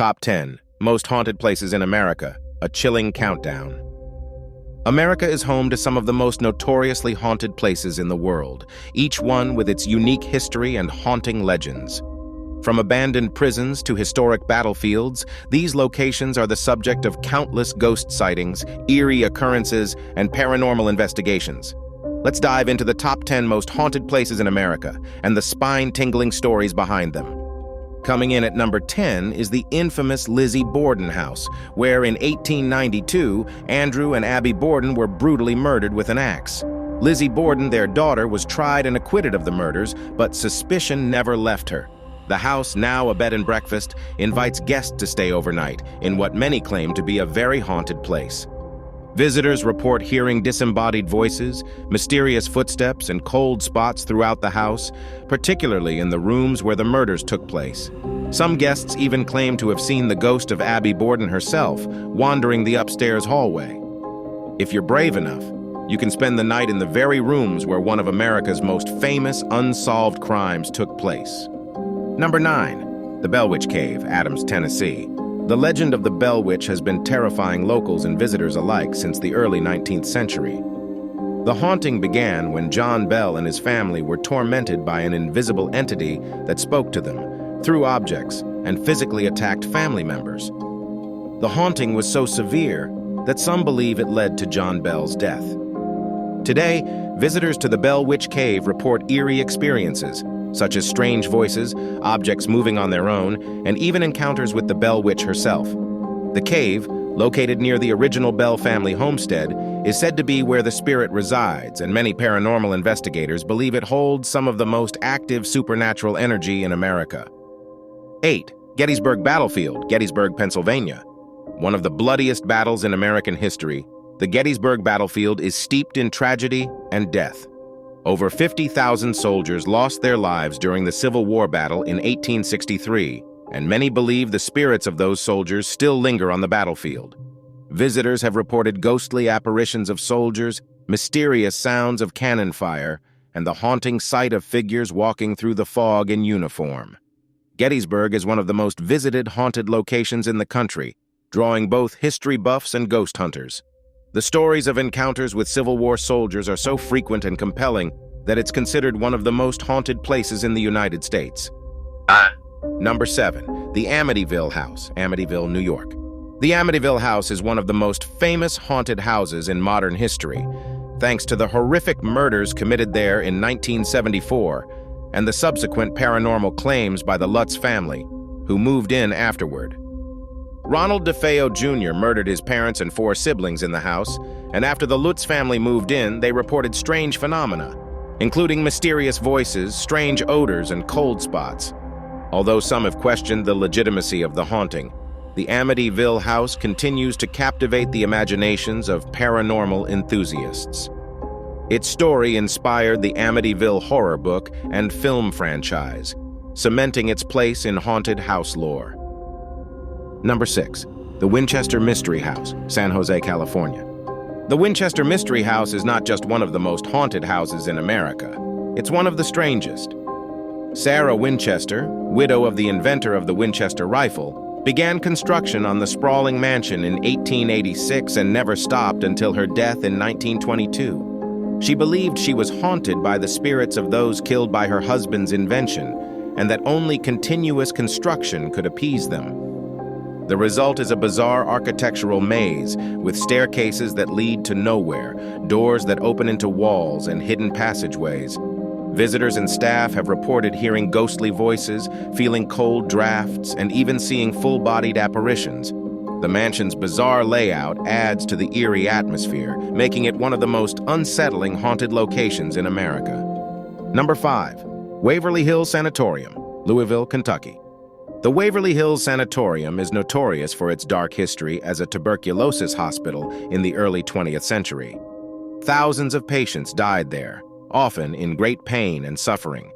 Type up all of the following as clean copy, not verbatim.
Top 10 Most Haunted Places in America, a chilling countdown. America is home to some of the most notoriously haunted places in the world, each one with its unique history and haunting legends. From abandoned prisons to historic battlefields, these locations are the subject of countless ghost sightings, eerie occurrences, and paranormal investigations. Let's dive into the top 10 most haunted places in America and the spine-tingling stories behind them. Coming in at number 10 is the infamous Lizzie Borden house, where in 1892, Andrew and Abby Borden were brutally murdered with an axe. Lizzie Borden, their daughter, was tried and acquitted of the murders, but suspicion never left her. The house, now a bed and breakfast, invites guests to stay overnight in what many claim to be a very haunted place. Visitors report hearing disembodied voices, mysterious footsteps, and cold spots throughout the house, particularly in the rooms where the murders took place. Some guests even claim to have seen the ghost of Abby Borden herself, wandering the upstairs hallway. If you're brave enough, you can spend the night in the very rooms where one of America's most famous unsolved crimes took place. Number 9. The Bell Witch Cave, Adams, Tennessee. The legend of the Bell Witch has been terrifying locals and visitors alike since the early 19th century. The haunting began when John Bell and his family were tormented by an invisible entity that spoke to them, threw objects, and physically attacked family members. The haunting was so severe that some believe it led to John Bell's death. Today, visitors to the Bell Witch Cave report eerie experiences, such as strange voices, objects moving on their own, and even encounters with the Bell Witch herself. The cave, located near the original Bell family homestead, is said to be where the spirit resides, and many paranormal investigators believe it holds some of the most active supernatural energy in America. 8. Gettysburg Battlefield, Gettysburg, Pennsylvania. One of the bloodiest battles in American history, the Gettysburg Battlefield is steeped in tragedy and death. Over 50,000 soldiers lost their lives during the Civil War battle in 1863, and many believe the spirits of those soldiers still linger on the battlefield. Visitors have reported ghostly apparitions of soldiers, mysterious sounds of cannon fire, and the haunting sight of figures walking through the fog in uniform. Gettysburg is one of the most visited haunted locations in the country, drawing both history buffs and ghost hunters. The stories of encounters with Civil War soldiers are so frequent and compelling that it's considered one of the most haunted places in the United States. Number 7. The Amityville House, Amityville, New York. The Amityville House is one of the most famous haunted houses in modern history, thanks to the horrific murders committed there in 1974 and the subsequent paranormal claims by the Lutz family, who moved in afterward. Ronald DeFeo Jr. murdered his parents and 4 siblings in the house, and after the Lutz family moved in, they reported strange phenomena, including mysterious voices, strange odors, and cold spots. Although some have questioned the legitimacy of the haunting, the Amityville House continues to captivate the imaginations of paranormal enthusiasts. Its story inspired the Amityville horror book and film franchise, cementing its place in haunted house lore. Number 6. The Winchester Mystery House, San Jose, California. The Winchester Mystery House is not just one of the most haunted houses in America. It's one of the strangest. Sarah Winchester, widow of the inventor of the Winchester rifle, began construction on the sprawling mansion in 1886 and never stopped until her death in 1922. She believed she was haunted by the spirits of those killed by her husband's invention, and that only continuous construction could appease them. The result is a bizarre architectural maze with staircases that lead to nowhere, doors that open into walls, and hidden passageways. Visitors and staff have reported hearing ghostly voices, feeling cold drafts, and even seeing full-bodied apparitions. The mansion's bizarre layout adds to the eerie atmosphere, making it one of the most unsettling haunted locations in America. Number 5. Waverly Hills Sanatorium, Louisville, Kentucky. The Waverly Hills Sanatorium is notorious for its dark history as a tuberculosis hospital in the early 20th century. Thousands of patients died there, often in great pain and suffering.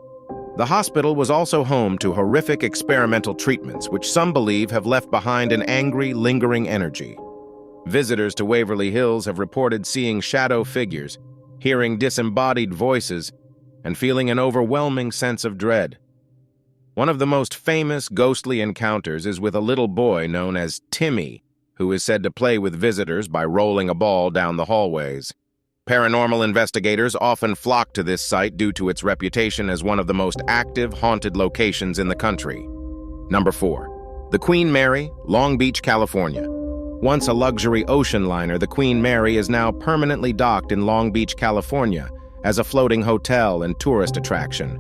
The hospital was also home to horrific experimental treatments which some believe have left behind an angry, lingering energy. Visitors to Waverly Hills have reported seeing shadow figures, hearing disembodied voices, and feeling an overwhelming sense of dread. One of the most famous ghostly encounters is with a little boy known as Timmy, who is said to play with visitors by rolling a ball down the hallways. Paranormal investigators often flock to this site due to its reputation as one of the most active haunted locations in the country. Number 4. The Queen Mary, Long Beach, California. Once a luxury ocean liner, the Queen Mary is now permanently docked in Long Beach, California, as a floating hotel and tourist attraction.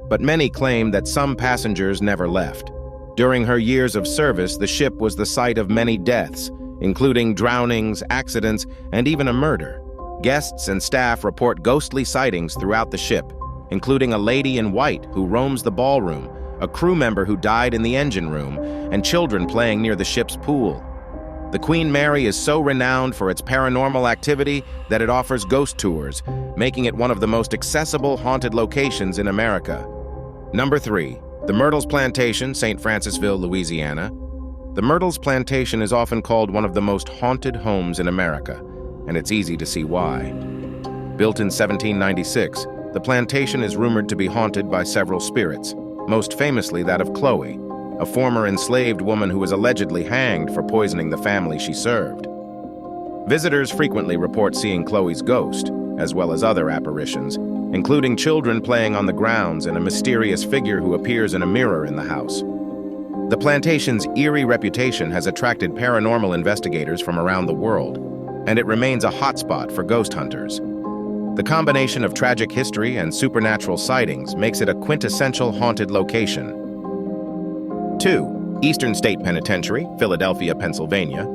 But many claim that some passengers never left. During her years of service, the ship was the site of many deaths, including drownings, accidents, and even a murder. Guests and staff report ghostly sightings throughout the ship, including a lady in white who roams the ballroom, a crew member who died in the engine room, and children playing near the ship's pool. The Queen Mary is so renowned for its paranormal activity that it offers ghost tours, making it one of the most accessible haunted locations in America. Number 3. The Myrtles Plantation, St. Francisville, Louisiana. The Myrtles Plantation is often called one of the most haunted homes in America, and it's easy to see why. Built in 1796, the plantation is rumored to be haunted by several spirits, most famously that of Chloe, a former enslaved woman who was allegedly hanged for poisoning the family she served. Visitors frequently report seeing Chloe's ghost, as well as other apparitions, including children playing on the grounds and a mysterious figure who appears in a mirror in the house. The plantation's eerie reputation has attracted paranormal investigators from around the world, and it remains a hotspot for ghost hunters. The combination of tragic history and supernatural sightings makes it a quintessential haunted location. 2. Eastern State Penitentiary, Philadelphia, Pennsylvania.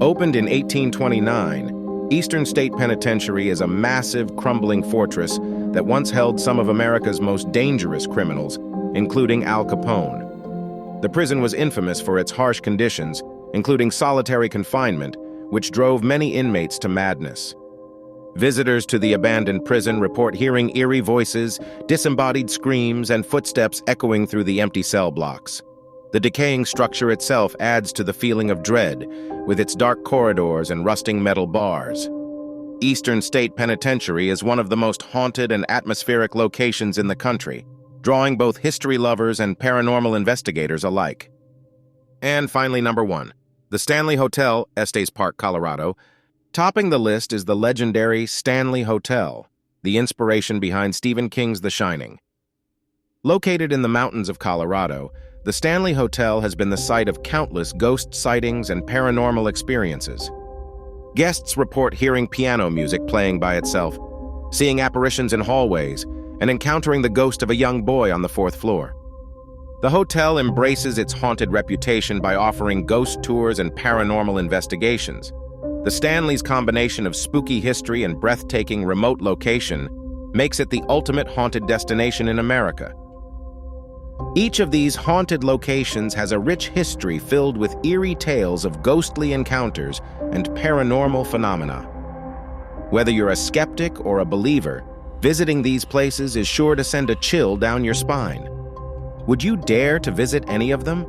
Opened in 1829, Eastern State Penitentiary is a massive, crumbling fortress that once held some of America's most dangerous criminals, including Al Capone. The prison was infamous for its harsh conditions, including solitary confinement, which drove many inmates to madness. Visitors to the abandoned prison report hearing eerie voices, disembodied screams, and footsteps echoing through the empty cell blocks. The decaying structure itself adds to the feeling of dread, with its dark corridors and rusting metal bars. Eastern State Penitentiary is one of the most haunted and atmospheric locations in the country, drawing both history lovers and paranormal investigators alike. And finally, number 1. The Stanley Hotel, Estes Park, Colorado. Topping the list is the legendary Stanley Hotel, the inspiration behind Stephen King's The Shining. Located in the mountains of Colorado, the Stanley Hotel has been the site of countless ghost sightings and paranormal experiences. Guests report hearing piano music playing by itself, seeing apparitions in hallways, and encountering the ghost of a young boy on the 4th floor. The hotel embraces its haunted reputation by offering ghost tours and paranormal investigations. The Stanley's combination of spooky history and breathtaking remote location makes it the ultimate haunted destination in America. Each of these haunted locations has a rich history filled with eerie tales of ghostly encounters and paranormal phenomena. Whether you're a skeptic or a believer, visiting these places is sure to send a chill down your spine. Would you dare to visit any of them?